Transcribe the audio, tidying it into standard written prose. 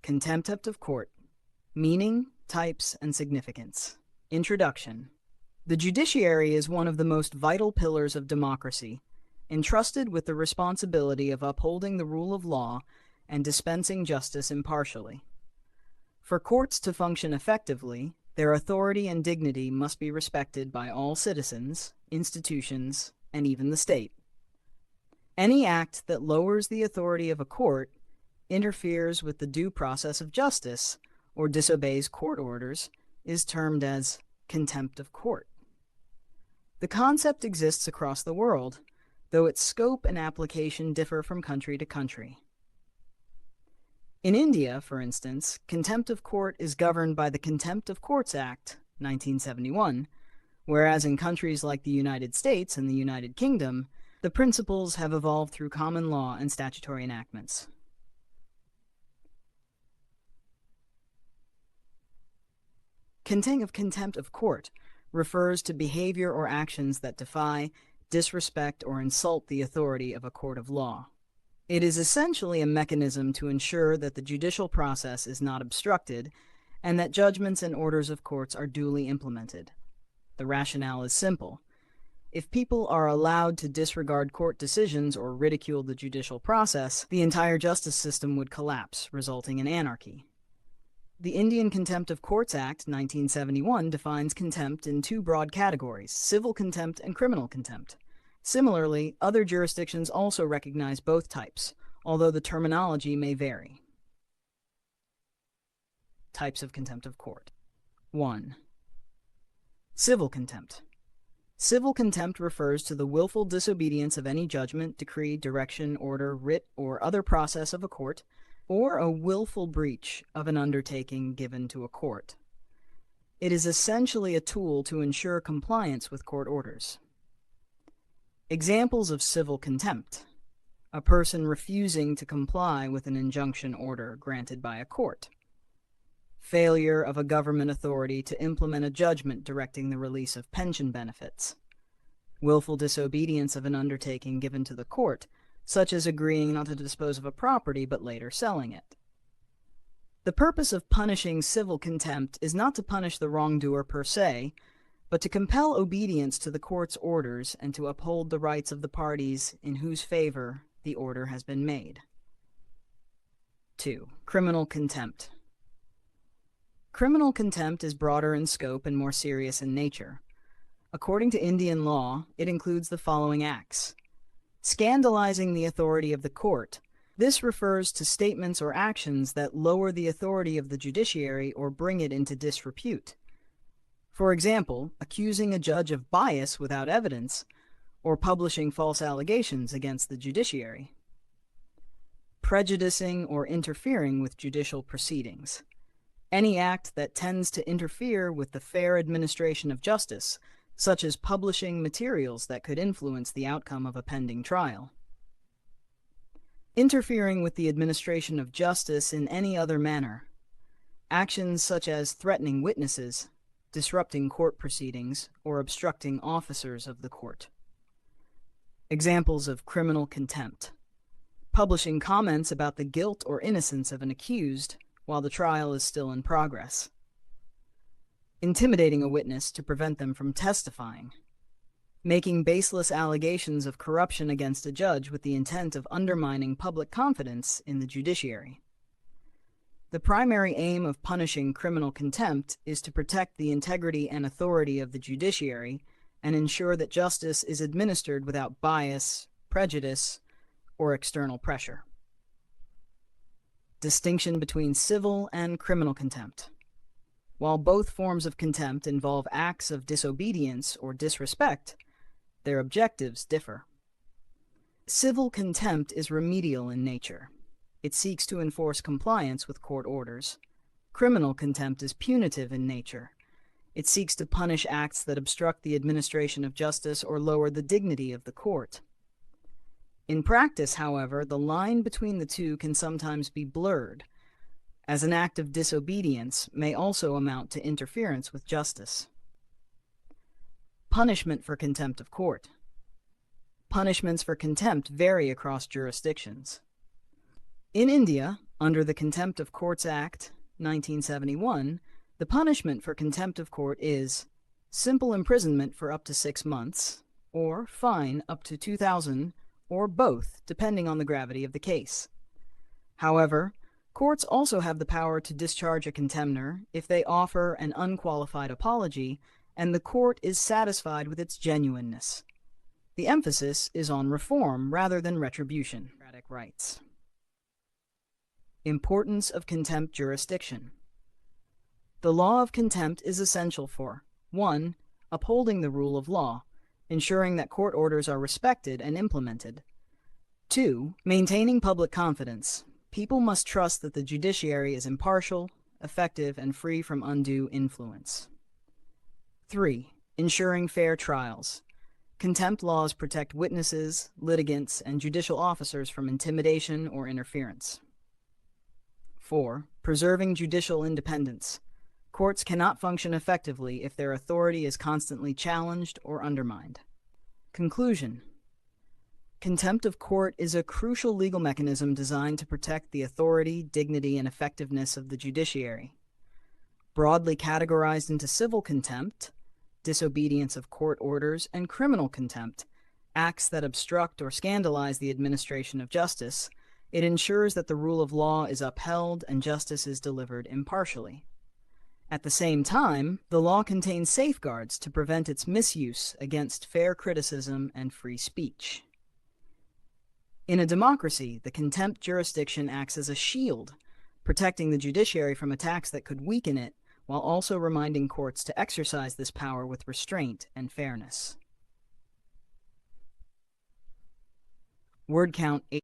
Contempt of court. Meaning, types, and significance. Introduction. The judiciary is one of the most vital pillars of democracy, entrusted with the responsibility of upholding the rule of law and dispensing justice impartially. For courts to function effectively, their authority and dignity must be respected by all citizens, institutions, and even the state. Any act that lowers the authority of a court, interferes with the due process of justice, or disobeys court orders is termed as contempt of court. The concept exists across the world, though its scope and application differ from country to country. In India, for instance, contempt of court is governed by the Contempt of Courts Act, 1971, whereas in countries like the United States and the United Kingdom, the principles have evolved through common law and statutory enactments. Contempt of court refers to behavior or actions that defy, disrespect, or insult the authority of a court of law. It is essentially a mechanism to ensure that the judicial process is not obstructed and that judgments and orders of courts are duly implemented. The rationale is simple. If people are allowed to disregard court decisions or ridicule the judicial process, the entire justice system would collapse, resulting in anarchy. The Indian Contempt of Courts Act, 1971, defines contempt in two broad categories, civil contempt and criminal contempt. Similarly, other jurisdictions also recognize both types, although the terminology may vary. Types of contempt of court. 1. Civil contempt. Civil contempt refers to the willful disobedience of any judgment, decree, direction, order, writ, or other process of a court, or a willful breach of an undertaking given to a court. It is essentially a tool to ensure compliance with court orders. Examples of civil contempt: a person refusing to comply with an injunction order granted by a court, failure of a government authority to implement a judgment directing the release of pension benefits, willful disobedience of an undertaking given to the court, such as agreeing not to dispose of a property but later selling it. The purpose of punishing civil contempt is not to punish the wrongdoer per se, but to compel obedience to the court's orders and to uphold the rights of the parties in whose favor the order has been made. 2. Criminal contempt. Criminal contempt is broader in scope and more serious in nature. According to Indian law, it includes the following acts: scandalizing the authority of the court. This refers to statements or actions that lower the authority of the judiciary or bring it into disrepute. For example, accusing a judge of bias without evidence, or publishing false allegations against the judiciary. Prejudicing or interfering with judicial proceedings. Any act that tends to interfere with the fair administration of justice, such as publishing materials that could influence the outcome of a pending trial. Interfering with the administration of justice in any other manner. Actions such as threatening witnesses, disrupting court proceedings, or obstructing officers of the court. Examples of criminal contempt: publishing comments about the guilt or innocence of an accused while the trial is still in progress. Intimidating a witness to prevent them from testifying. Making baseless allegations of corruption against a judge with the intent of undermining public confidence in the judiciary. The primary aim of punishing criminal contempt is to protect the integrity and authority of the judiciary and ensure that justice is administered without bias, prejudice, or external pressure. Distinction between civil and criminal contempt. While both forms of contempt involve acts of disobedience or disrespect, their objectives differ. Civil contempt is remedial in nature. It seeks to enforce compliance with court orders. Criminal contempt is punitive in nature. It seeks to punish acts that obstruct the administration of justice or lower the dignity of the court. In practice, however, the line between the two can sometimes be blurred, as an act of disobedience may also amount to interference with justice. Punishment for contempt of court. Punishments for contempt vary across jurisdictions. In India, Under the Contempt of Courts Act, 1971, the punishment for contempt of court is simple imprisonment for up to 6 months, or fine up to $2,000, or both, depending on the gravity of the case. However, courts also have the power to discharge a contemner if they offer an unqualified apology and the court is satisfied with its genuineness. The emphasis is on reform rather than retribution. Rights. Importance of contempt jurisdiction. The law of contempt is essential for 1. Upholding the rule of law, ensuring that court orders are respected and implemented. 2. Maintaining public confidence. People must trust that the judiciary is impartial, effective, and free from undue influence. 3. Ensuring fair trials. Contempt laws protect witnesses, litigants, and judicial officers from intimidation or interference. 4. Preserving judicial independence. Courts cannot function effectively if their authority is constantly challenged or undermined. Conclusion. Contempt of court is a crucial legal mechanism designed to protect the authority, dignity, and effectiveness of the judiciary. Broadly categorized into civil contempt, disobedience of court orders, and criminal contempt, acts that obstruct or scandalize the administration of justice, it ensures that the rule of law is upheld and justice is delivered impartially. At the same time, the law contains safeguards to prevent its misuse against fair criticism and free speech. In a democracy, the contempt jurisdiction acts as a shield, protecting the judiciary from attacks that could weaken it, while also reminding courts to exercise this power with restraint and fairness. Word count 8.